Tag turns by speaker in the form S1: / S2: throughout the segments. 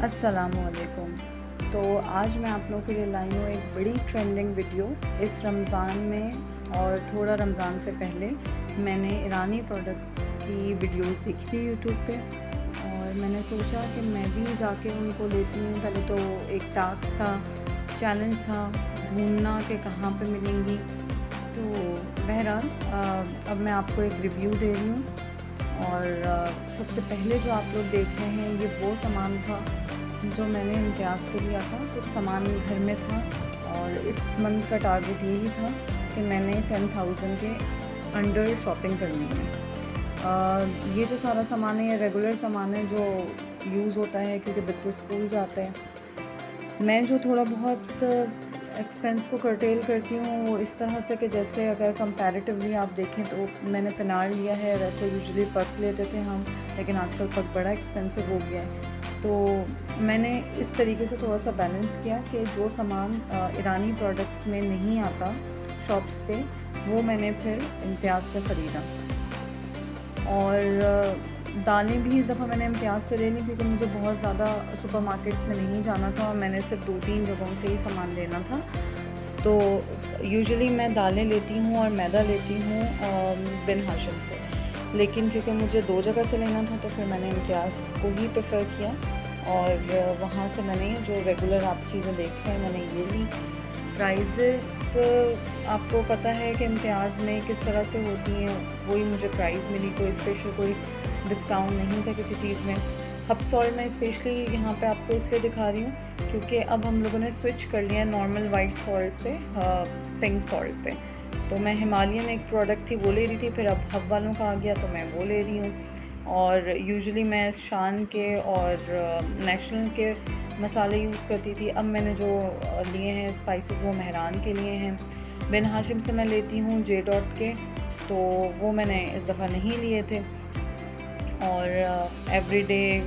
S1: अस्सलामुअलैकुम। तो आज मैं आप लोगों के लिए लाई हूँ एक बड़ी ट्रेंडिंग वीडियो। इस रमज़ान में और थोड़ा रमज़ान से पहले मैंने ईरानी प्रोडक्ट्स की वीडियोस देखी थी यूट्यूब पे और मैंने सोचा कि मैं भी जाके उनको लेती हूँ। पहले तो एक टास्क था, चैलेंज था ढूंढना कि कहाँ पे मिलेंगी। तो बहरहाल अब मैं आपको एक रिव्यू दे रही हूँ। और सबसे पहले जो आप लोग देख रहे हैं ये वो सामान था जो मैंने इम्तियाज़ से लिया था। कुछ सामान घर में था और इस मंथ का टारगेट यही था कि मैंने 10,000 के अंडर शॉपिंग करनी है। ये जो सारा सामान है ये रेगुलर सामान है जो यूज़ होता है क्योंकि बच्चे स्कूल जाते हैं। मैं जो थोड़ा बहुत एक्सपेंस को कर्टेल करती हूँ वो इस तरह से कि जैसे अगर कंपैरेटिवली आप देखें तो मैंने पेनार लिया है। वैसे यूजुअली पर्क लेते थे हम, लेकिन आजकल पर्क बड़ा एक्सपेंसिव हो गया है। तो मैंने इस तरीके से थोड़ा सा बैलेंस किया कि जो सामान ईरानी प्रोडक्ट्स में नहीं आता शॉप्स पे वो मैंने फिर इम्तियाज़ से ख़रीदा। और दालें भी इस दफ़ा मैंने इम्तियाज़ से ले ली क्योंकि मुझे बहुत ज़्यादा सुपरमार्केट्स में नहीं जाना था और मैंने सिर्फ 2-3 जगहों से ही सामान लेना था। तो यूजुअली मैं दालें लेती हूँ और मैदा लेती हूँ बिन हाशिम से, लेकिन क्योंकि मुझे 2 जगह से लेना था तो फिर मैंने इम्तियाज़ को ही प्रेफर किया और वहाँ से मैंने जो रेगुलर आप चीज़ें देख रहे हैं मैंने ये ली। प्राइजेस आपको पता है कि इम्तियाज़ में किस तरह से होती हैं, वही मुझे प्राइस मिली। कोई स्पेशल कोई डिस्काउंट नहीं था किसी चीज़ में। हब सॉल्ट मैं स्पेशली यहाँ पे आपको इसलिए दिखा रही हूँ क्योंकि अब हम लोगों ने स्विच कर लिया है नॉर्मल वाइट सॉल्ट से पिंक सॉल्ट पे। तो मैं हिमालयन एक प्रोडक्ट थी वो ले रही थी, फिर अब हब वालों का आ गया तो मैं वो ले रही हूँ। और यूजुअली मैं शान के और नेशनल के मसाले यूज़ करती थी। अब मैंने जो लिए हैं स्पाइसेस वो मेहरान के लिए हैं। बिन हाशिम से मैं लेती हूँ जे डॉट के, तो वो मैंने इस दफ़ा नहीं लिए थे। और एवरीडे,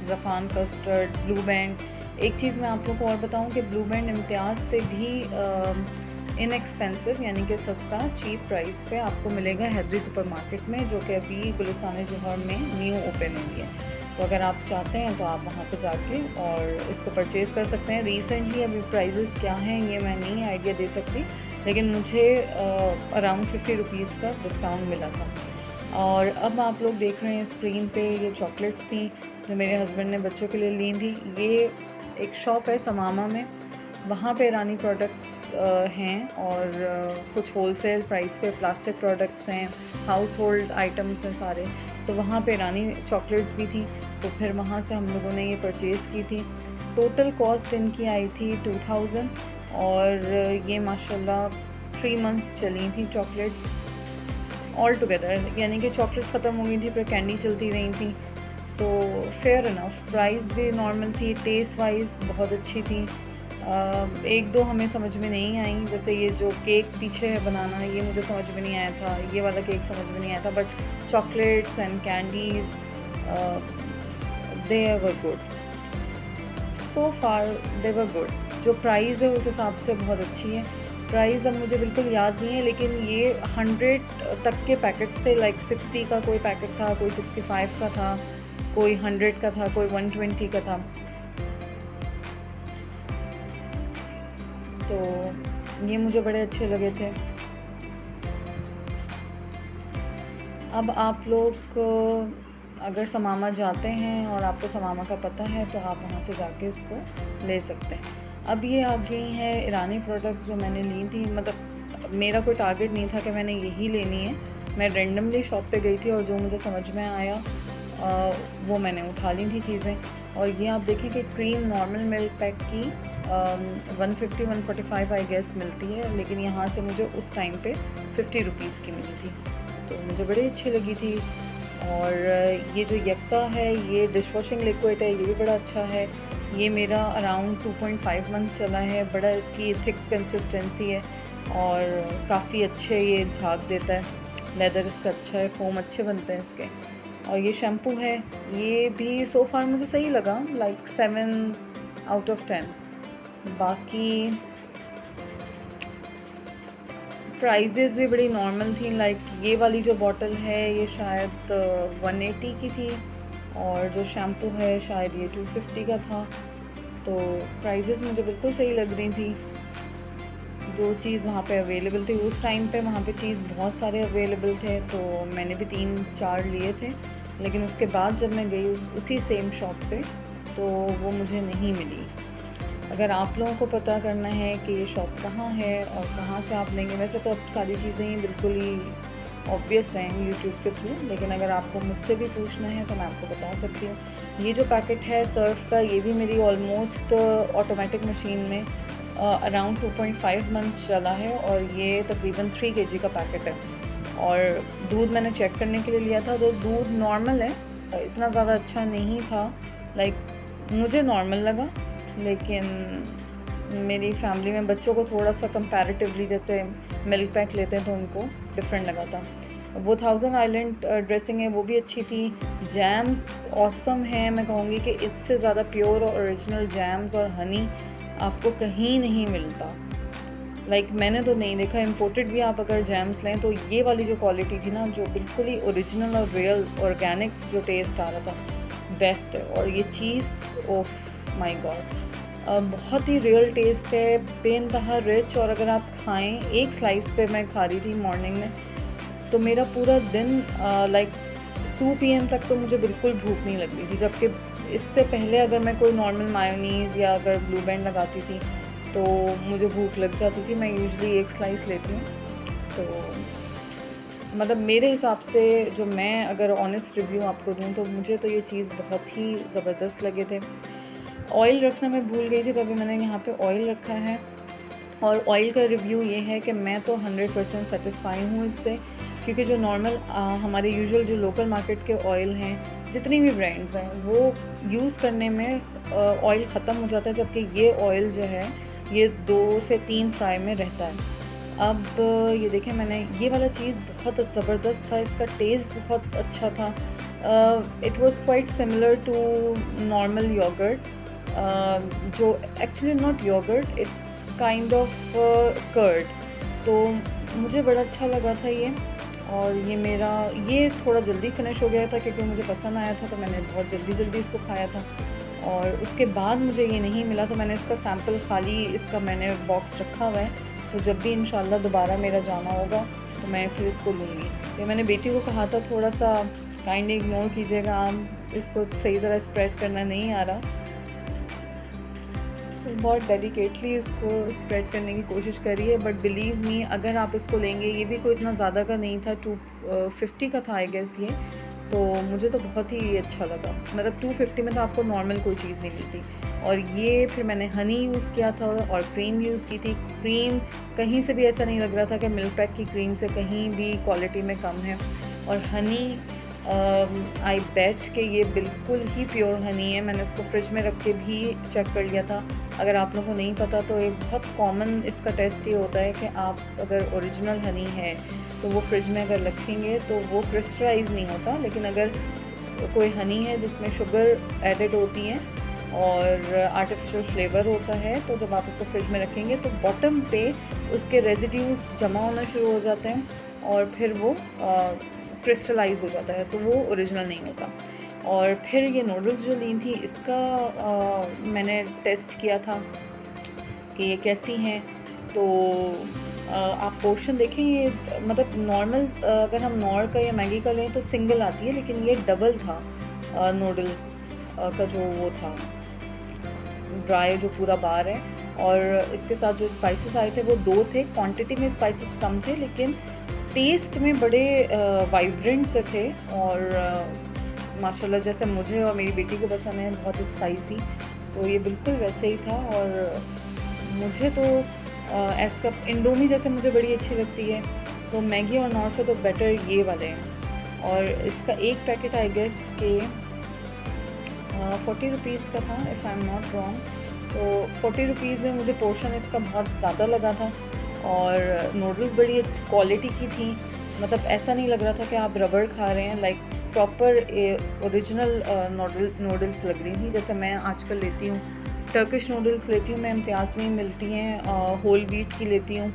S1: रफ़ान कस्टर्ड, ब्लू बैंड। एक चीज़ मैं आप लोग को और बताऊं कि ब्लू बैंड इम्तियाज़ से भी इनएक्सपेंसिव यानी कि सस्ता चीप प्राइस पे आपको मिलेगा हैदरी सुपरमार्केट में, जो कि अभी गुलिस्तान जोहर में न्यू ओपन हुई है। तो अगर आप चाहते हैं तो आप वहाँ पे जाके और इसको परचेज़ कर सकते हैं। रिसेंटली अभी प्राइजेस क्या हैं ये मैं नहीं आइडिया दे सकती, लेकिन मुझे अराउंड 50 रुपीज़ का डिस्काउंट मिला था। और अब आप लोग देख रहे हैं स्क्रीन पे ये चॉकलेट्स थी जो मेरे हस्बैंड ने बच्चों के लिए ली थी। ये एक शॉप है समामा में, वहाँ पे ईरानी प्रोडक्ट्स हैं और कुछ होलसेल प्राइस पे प्लास्टिक प्रोडक्ट्स हैं, हाउस होल्ड आइटम्स हैं सारे। तो वहाँ पे ईरानी चॉकलेट्स भी थी, तो फिर वहाँ से हम लोगों ने ये परचेज़ की थी। टोटल कॉस्ट इनकी आई थी 2000 और ये माशाल्लाह 3 मंथ्स चली थी चॉकलेट्स ऑल टुगेदर। यानी कि चॉकलेट्स ख़त्म हो गई थी पर कैंडी चलती रही थी, तो फेयर इनफ। प्राइस भी नॉर्मल थी, टेस्ट वाइज बहुत अच्छी थी। एक दो हमें समझ में नहीं आई, जैसे ये जो केक पीछे है बनाना ये मुझे समझ में नहीं आया था, ये वाला केक समझ में नहीं आया था। But chocolates and candies they were good, so far they were good. जो प्राइस है उस हिसाब से बहुत अच्छी है। प्राइस अब मुझे बिल्कुल याद नहीं है, लेकिन ये 100 तक के पैकेट्स थे। लाइक 60 का कोई पैकेट था, कोई 65 का था, कोई 100 का था, कोई 120 का था। तो ये मुझे बड़े अच्छे लगे थे। अब आप लोग अगर समामा जाते हैं और आपको समामा का पता है तो आप वहाँ से जाके इसको ले सकते हैं। अब ये आ गई है ईरानी प्रोडक्ट्स जो मैंने ली थी। मतलब मेरा कोई टारगेट नहीं था कि मैंने यही लेनी है, मैं रेंडमली शॉप पे गई थी और जो मुझे समझ में आया वो मैंने उठा ली थी चीज़ें। और ये आप देखें कि क्रीम नॉर्मल मिल्क पैक की 150-145 आई गेस मिलती है, लेकिन यहाँ से मुझे उस टाइम पे 50 रुपीज़ की मिली थी, तो मुझे बड़ी अच्छी लगी थी। और ये जो यक्का है ये डिश वॉशिंग लिक्विड है, ये भी बड़ा अच्छा है। ये मेरा अराउंड 2.5 मंथ्स चला है। बड़ा इसकी थिक कंसिस्टेंसी है और काफ़ी अच्छे ये झाग देता है। लेदर इसका अच्छा है, फोम अच्छे बनते हैं इसके। और ये शैम्पू है, ये भी सो फार मुझे सही लगा, लाइक 7 आउट ऑफ 10। बाकी प्राइजेज़ भी बड़ी नॉर्मल थी। लाइक ये वाली जो बॉटल है ये शायद 180 की थी और जो शैम्पू है शायद ये 250 का था। तो प्राइजेस मुझे बिल्कुल सही लग रही थी। जो चीज़ वहाँ पे अवेलेबल थी उस टाइम पे, वहाँ पे चीज़ बहुत सारे अवेलेबल थे, तो मैंने भी 3-4 लिए थे। लेकिन उसके बाद जब मैं गई उसी सेम शॉप पे, तो वो मुझे नहीं मिली। अगर आप लोगों को पता करना है कि ये शॉप कहाँ है और कहाँ से आप लेंगे, वैसे तो अब सारी चीज़ें ही बिल्कुल ही ऑब्वियस हैं यूट्यूब के थ्रू, लेकिन अगर आपको मुझसे भी पूछना है तो मैं आपको बता सकती हूँ। ये जो पैकेट है सर्फ का, ये भी मेरी ऑलमोस्ट ऑटोमेटिक मशीन में अराउंड 2.5 मंथ्स चला है, और ये तकरीबन 3 kg का पैकेट है। और दूध मैंने चेक करने के लिए लिया था, तो दूध नॉर्मल है, इतना ज़्यादा अच्छा नहीं था। लाइक मुझे नॉर्मल लगा, लेकिन मेरी फैमिली में बच्चों को थोड़ा सा कंपैरेटिवली, जैसे मिल्क पैक लेते हैं तो उनको डिफरेंट लगा था। वो 1000 आइलैंड ड्रेसिंग है, वो भी अच्छी थी। जैम्स ऑसम है, मैं कहूँगी कि इससे ज़्यादा प्योर और ओरिजिनल जैम्स और हनी आपको कहीं नहीं मिलता। लाइक मैंने तो नहीं देखा। इम्पोर्टेड भी आप अगर जैम्स लें तो ये वाली जो क्वालिटी थी ना, जो बिल्कुल ही ओरिजिनल और रियल ऑर्गेनिक जो टेस्ट आ रहा था, बेस्ट है। और ये चीज़ ओफ माय गॉड, बहुत ही रियल टेस्ट है, बेइंतहा रिच। और अगर आप खाएं, एक स्लाइस पे मैं खा रही थी मॉर्निंग में, तो मेरा पूरा दिन लाइक 2 PM तक तो मुझे बिल्कुल भूख नहीं लग रही थी। जबकि इससे पहले अगर मैं कोई नॉर्मल मायोनीज़ या अगर ब्लू बैंड लगाती थी तो मुझे भूख लग जाती थी। मैं यूजुअली एक स्लाइस लेती हूँ। तो मतलब मेरे हिसाब से, जो मैं अगर ऑनेस्ट रिव्यू आपको दूँ, तो मुझे तो ये चीज़ बहुत ही ज़बरदस्त लगे थे। ऑयल रखना मैं भूल गई थी, तो अभी मैंने यहाँ पे ऑयल रखा है। और ऑयल का रिव्यू ये है कि मैं तो 100% सेटिस्फाई हूँ इससे, क्योंकि जो नॉर्मल हमारे यूजुअल जो लोकल मार्केट के ऑयल हैं, जितनी भी ब्रांड्स हैं, वो यूज़ करने में ऑयल ख़त्म हो जाता है, जबकि ये ऑयल जो है ये 2 से 3 फ्राई में रहता है। अब ये देखें, मैंने ये वाला चीज़ बहुत ज़बरदस्त था, इसका टेस्ट बहुत अच्छा था। It was quite similar to normal yoghurt, जो actually not yoghurt, it's kind of curd. तो मुझे बड़ा अच्छा लगा था ये। और ये थोड़ा जल्दी फिनिश हो गया था, क्योंकि मुझे पसंद आया था, तो मैंने बहुत जल्दी इसको खाया था। और उसके बाद मुझे ये नहीं मिला, तो मैंने इसका सैम्पल खाली, इसका मैंने बॉक्स रखा हुआ है। तो जब भी इंशाल्लाह दोबारा मेरा जाना होगा तो मैं फिर इसको लूँगी। तो मैंने बेटी को कहा था थोड़ा सा काइंडली इग्नोर कीजिएगा, आप इसको सही तरह स्प्रेड करना नहीं आ रहा। तो बहुत डेडिकेटली इसको स्प्रेड करने की कोशिश करी है, बट बिलीव मी, अगर आप इसको लेंगे, ये भी कोई इतना ज़्यादा का नहीं था, 250 का था आई गेस ये। तो मुझे तो बहुत ही अच्छा लगा। मतलब 250 में तो आपको नॉर्मल कोई चीज़ नहीं मिलती। और ये फिर मैंने हनी यूज़ किया था और क्रीम यूज़ की थी। क्रीम कहीं से भी ऐसा नहीं लग रहा था कि मिल्क पैक की क्रीम से कहीं भी क्वालिटी में कम है। और हनी, आई बेट कि ये बिल्कुल ही प्योर हनी है। मैंने इसको फ्रिज में रख के भी चेक कर लिया था। अगर आप लोगों को नहीं पता, तो एक बहुत कॉमन इसका टेस्ट ये होता है कि आप अगर ओरिजिनल हनी है तो वो फ्रिज में अगर रखेंगे तो वो क्रिस्टलाइज नहीं होता। लेकिन अगर कोई हनी है जिसमें शुगर एडेड होती है और आर्टिफिशियल फ्लेवर होता है, तो जब आप इसको फ्रिज में रखेंगे तो बॉटम पे उसके रेजिड्यूज़ जमा होना शुरू हो जाते हैं और फिर वो क्रिस्टलाइज हो जाता है, तो वो ओरिजिनल नहीं होता। और फिर ये नूडल्स जो ली थी, इसका मैंने टेस्ट किया था कि ये कैसी हैं। तो आप पोर्शन देखें, ये मतलब नॉर्मल, अगर हम नॉर का या मैगी का लें तो सिंगल आती है, लेकिन ये डबल था नूडल का जो वो था ड्राई जो पूरा बार है। और इसके साथ जो स्पाइसेस आए थे वो 2 थे। क्वांटिटी में स्पाइसेस कम थे, लेकिन टेस्ट में बड़े वाइब्रेंट से थे। और माशाल्लाह जैसे मुझे और मेरी बेटी को पसंद है बहुत स्पाइसी, तो ये बिल्कुल वैसे ही था। और मुझे तो एसका इंडोमी जैसे मुझे बड़ी अच्छी लगती है, तो मैगी और नॉर से तो बेटर ये वाले हैं। और इसका एक पैकेट आई गेस के 40 रुपीज़ का था, if I am not wrong. तो 40 रुपीज़ में मुझे पोर्शन इसका बहुत ज़्यादा लगा था। और नूडल्स बड़ी क्वालिटी की थी, मतलब ऐसा नहीं लग रहा था कि आप रबड़ खा रहे हैं। लाइक प्रॉपर ओरिजिनल नूडल्स लग रही थी। जैसे मैं आजकल लेती हूँ टर्किश नूडल्स लेती हूँ, मैं इम्तियाज़ में ही मिलती हैं, होल व्हीट की लेती हूँ।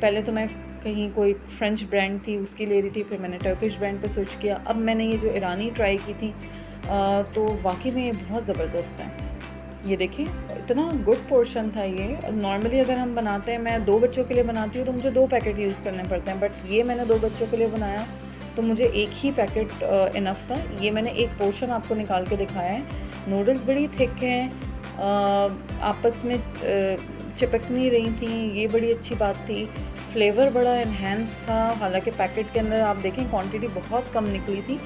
S1: पहले तो मैं कहीं कोई फ्रेंच ब्रांड थी उसकी ले रही थी, फिर मैंने टर्किश ब्रांड पे स्विच किया। अब मैंने ये जो ईरानी ट्राई की थी, तो वाकई में ये बहुत ज़बरदस्त है। ये देखिए इतना गुड पोर्शन था ये। नॉर्मली अगर हम बनाते हैं, मैं 2 बच्चों के लिए बनाती हूँ तो मुझे 2 पैकेट यूज़ करने पड़ते हैं, बट ये मैंने 2 बच्चों के लिए बनाया तो मुझे एक ही पैकेट इनफ था। ये मैंने एक पोर्शन आपको निकाल के दिखाया है। नूडल्स बड़ी थिक हैं, आपस में चिपक नहीं रही थी, ये बड़ी अच्छी बात थी। फ्लेवर बड़ा इन्हेंस था, हालांकि पैकेट के अंदर आप देखें क्वांटिटी बहुत कम निकली थी।